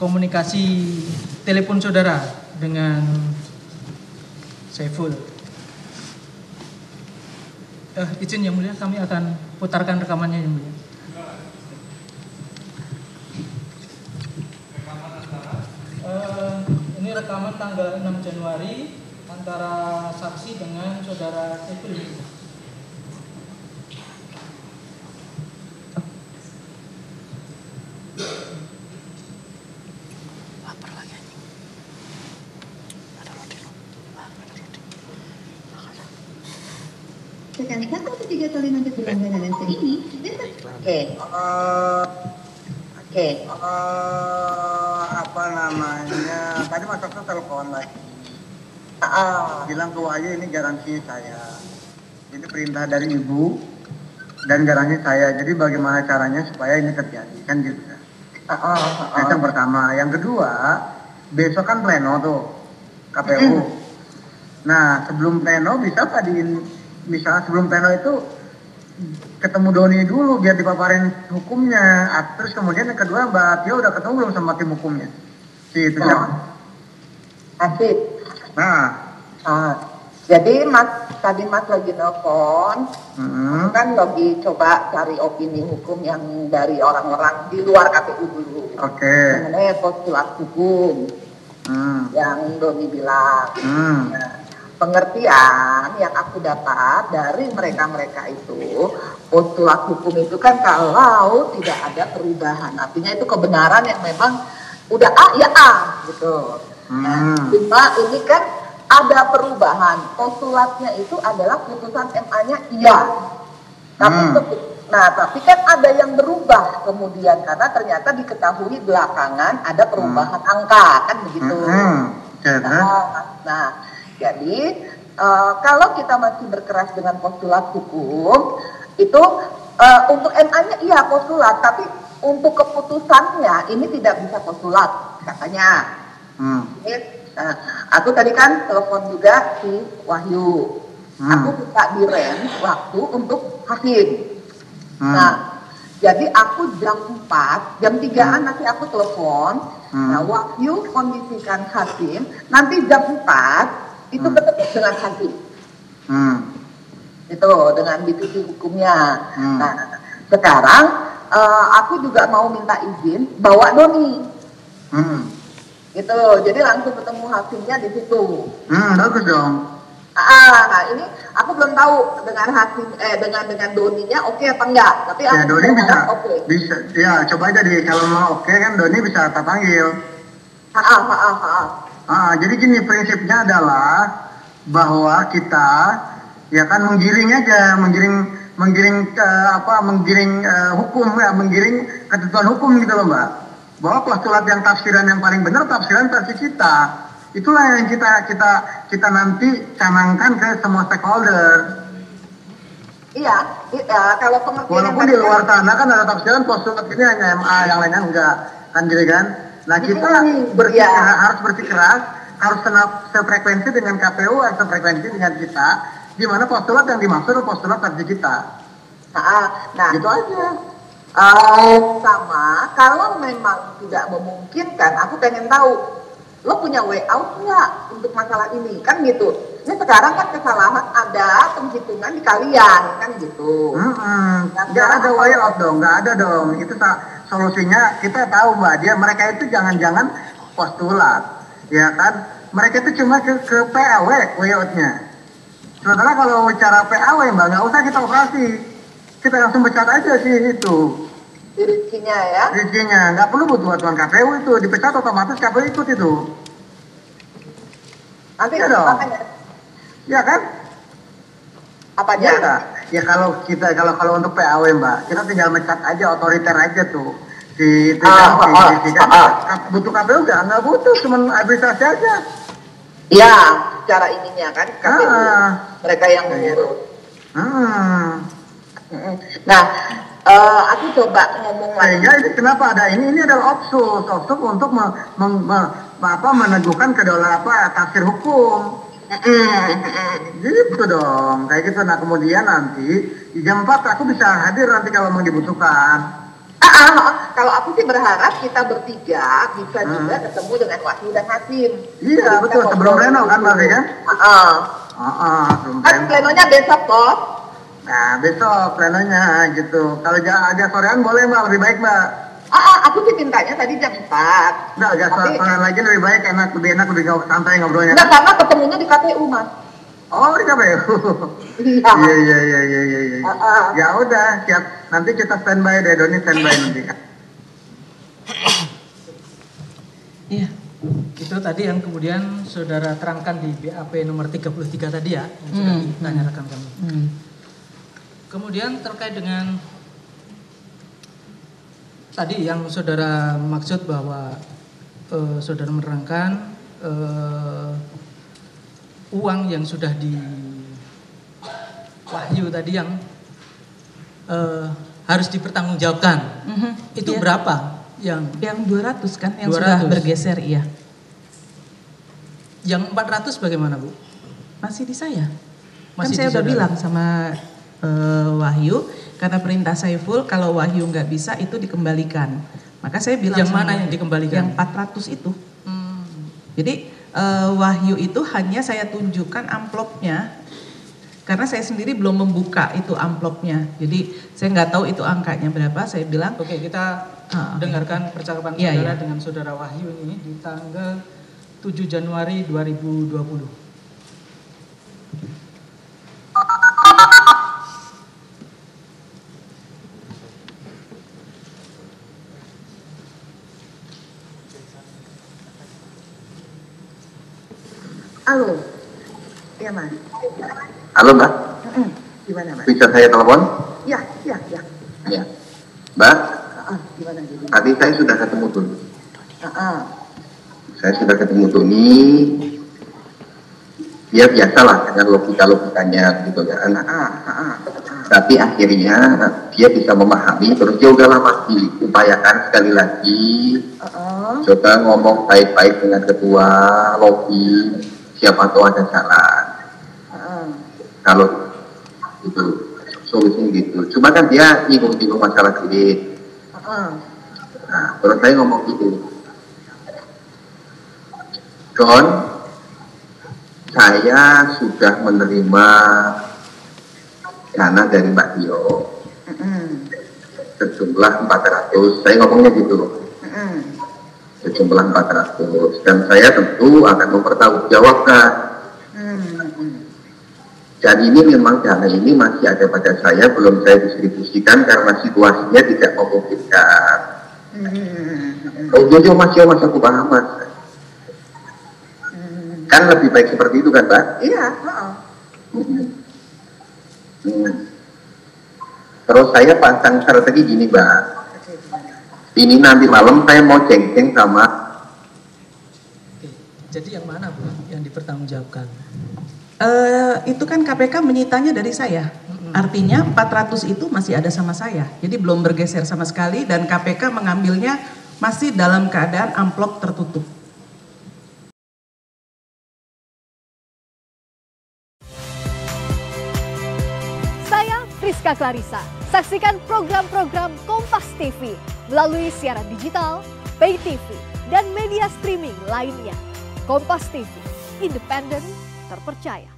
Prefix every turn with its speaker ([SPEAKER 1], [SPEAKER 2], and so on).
[SPEAKER 1] komunikasi telepon saudara dengan Saiful. Izin yang mulia, kami akan putarkan rekamannya yang mulia. Ini rekaman tanggal 6 Januari antara saksi dengan saudara Saiful.
[SPEAKER 2] Sekarang 1 3 kali nanti pelanggaran ini. Oke.
[SPEAKER 3] Apa namanya? Tadi Mas Okto telepon lagi. Bilang ke Wahyu ini garansi saya. Ini perintah dari ibu dan garansi saya. Jadi bagaimana caranya supaya ini terjadi? Kan gitu kan. Itu yang pertama. Yang kedua, besok kan pleno tuh KPU. Nah, sebelum pleno bisa tadiin. Misalnya sebelum pleno itu ketemu Doni dulu biar dipaparin hukumnya. Terus kemudian yang kedua Mbak Tio udah ketemu belum sama tim hukumnya? Itu
[SPEAKER 2] Asik.
[SPEAKER 3] Nah,
[SPEAKER 2] jadi tadi Mas lagi nelfon, kan lagi coba cari opini hukum yang dari orang-orang di luar KPU dulu.
[SPEAKER 3] Oke.
[SPEAKER 2] Mengenai postulat hukum yang Doni bilang. Nah, pengertian yang aku dapat dari mereka-mereka itu, postulat hukum itu kan kalau tidak ada perubahan, artinya itu kebenaran yang memang udah A ya A gitu. Nah, cuma ini kan ada perubahan, postulatnya itu adalah putusan MA-nya iya. Tapi kan ada yang berubah kemudian karena ternyata diketahui belakangan ada perubahan angka kan begitu. Jadi kalau kita masih berkeras dengan postulat hukum itu untuk MA-nya iya postulat, tapi untuk keputusannya ini tidak bisa postulat katanya. Aku tadi kan telepon juga si Wahyu. Aku minta direm waktu untuk hakim. Nah, jadi aku jam 4, jam 3-an nanti aku telepon. Nah, Wahyu kondisikan hakim. Nanti jam 4 itu ketemu dengan hakim. Itu dengan divisi hukumnya. Nah, sekarang aku juga mau minta izin bawa Doni. Itu, jadi langsung ketemu hakimnya di situ.
[SPEAKER 3] Bagus dong.
[SPEAKER 2] Nah ini aku belum tahu dengan hakim dengan Doninya oke apa enggak. Tapi
[SPEAKER 3] ya, Doni
[SPEAKER 2] okay.
[SPEAKER 3] bisa. Ya, coba aja deh kalau mau oke kan Doni bisa tak panggil. Jadi gini prinsipnya adalah bahwa kita ya kan menggiring aja, menggiring hukum ya, menggiring ketentuan hukum gitu loh Mbak. Bahwa postulat yang tafsiran yang paling benar tafsiran versi kita. Itulah yang kita nanti canangkan ke semua stakeholder.
[SPEAKER 2] Iya, kalau pengertian
[SPEAKER 3] walaupun di luar sana kan ada tafsiran postulat ini hanya MA, yang lainnya enggak, kan gitu kan? Nah kita harus bersikeras, harus sefrekuensi dengan KPU, harus sefrekuensi dengan kita, di mana postulat yang dimaksud adalah postulat versi kita.
[SPEAKER 2] Nah
[SPEAKER 3] gitu aja.
[SPEAKER 2] Sama, kalau memang tidak memungkinkan, aku pengen tahu, lo punya way out nggak untuk masalah ini, kan gitu. Ini sekarang kan kesalahan ada penghitungan di kalian, kan gitu.
[SPEAKER 3] Nggak ada way out dong, nggak ada dong. Itu solusinya kita tahu Mbak, mereka itu jangan-jangan postulat, ya kan? Mereka itu cuma ke PAW way out-nya. Sementara kalau cara PAW Mbak, nggak usah kita operasi. Kita langsung pecat aja sih itu.
[SPEAKER 2] Rizkinya ya?
[SPEAKER 3] Rizkinya, nggak perlu butuh bantuan KPU itu, dipecat otomatis KPU ikut itu.
[SPEAKER 2] Nanti
[SPEAKER 3] ya dong. Ya kan?
[SPEAKER 2] Apa aja?
[SPEAKER 3] Ya kalau untuk PAW Mbak, kita tinggal mecat aja, otoriter aja tuh. Butuh KPU nggak butuh, cuma administrasi aja.
[SPEAKER 2] Ya, cara ininya kan KPU. Mereka yang mengurus. Nah, aku coba ngomong lagi.
[SPEAKER 3] Sehingga ini kenapa ada ini adalah opsus untuk meneguhkan kedaulatan tafsir hukum. Gitu dong, kayak gitu. Nah kemudian nanti di jam 4 aku bisa hadir nanti kalau mau dibutuhkan.
[SPEAKER 2] Kalau aku sih berharap kita bertiga bisa juga ketemu dengan Wahyu dan Hasim.
[SPEAKER 3] Iya betul, sebelum pleno kan Mbak Vika?
[SPEAKER 2] Kan plenonya besok toh.
[SPEAKER 3] Nah besok plenonya gitu. Kalau agak sorean boleh Mbak, lebih baik Mbak.
[SPEAKER 2] Aku sih mintanya tadi jam 4.
[SPEAKER 3] Nah agak sorean lagi lebih baik, lebih enak, lebih santai ngobrolnya.
[SPEAKER 2] Enggak, karena ketemunya di KPU Mas.
[SPEAKER 3] Oh di KPU? Iya. Ya udah, siap. Nanti kita standby deh, Doni standby nanti.
[SPEAKER 1] Iya. Itu tadi yang kemudian saudara terangkan di BAP nomor 33 tadi ya, yang sudah ditanya rekan kami. Kemudian terkait dengan tadi yang saudara maksud bahwa saudara menerangkan uang yang sudah di Wahyu tadi yang harus dipertanggungjawabkan. Itu berapa? Yang 200 kan yang 200. Sudah bergeser, iya. Yang 400 bagaimana Bu? Masih di saya. Masih kan saya udah bilang sama Wahyu, karena perintah Saiful kalau Wahyu nggak bisa itu dikembalikan. Maka saya bilang yang mana yang dikembalikan? Yang 400 itu. Jadi Wahyu itu hanya saya tunjukkan amplopnya, karena saya sendiri belum membuka itu amplopnya. Jadi saya nggak tahu itu angkanya berapa. Saya bilang, oke, kita dengarkan percakapan saudara dengan saudara Wahyu ini di tanggal 7 Januari 2020.
[SPEAKER 2] Halo, iya Mas.
[SPEAKER 3] Halo Mbak.
[SPEAKER 2] Gimana Mas?
[SPEAKER 3] Bisa saya telepon?
[SPEAKER 2] Ya.
[SPEAKER 3] Ya. Mbak.
[SPEAKER 2] Gimana jadi?
[SPEAKER 3] Tadi saya sudah ketemu Tuni. Saya sudah ketemu Tuni. Ya biasalah dengan logikanya gitu kan. Tapi akhirnya dia bisa memahami, terus dia udahlah masih upayakan sekali lagi. Coba ngomong baik-baik dengan ketua lobi, siapa tahu ada salah. Kalau itu solusinya gitu. Cuma kan dia nyinggung masalah duit. Nah, terus saya ngomong gitu, John, saya sudah menerima dana dari Mbak Tio sejumlah 400. Saya ngomongnya gitu, sejumlah 400, dan saya tentu akan mempertanggungjawabkan. Dan ini memang dana ini masih ada pada saya, belum saya distribusikan karena situasinya tidak memungkinkan. Oh jujur mas aku paham mas. Kan lebih baik seperti itu kan Mbak?
[SPEAKER 2] Iya.
[SPEAKER 3] Terus saya pasang strategi gini Mbak. Ini nanti malam saya mau ceng-ceng sama.
[SPEAKER 1] Jadi yang mana Bu yang dipertanggungjawabkan? Itu kan KPK menyitanya dari saya. Artinya 400 itu masih ada sama saya. Jadi belum bergeser sama sekali dan KPK mengambilnya masih dalam keadaan amplop tertutup.
[SPEAKER 4] Saya Friska Clarissa. Saksikan program-program Kompas TV melalui siaran digital, pay TV, dan media streaming lainnya. Kompas TV, independen, terpercaya.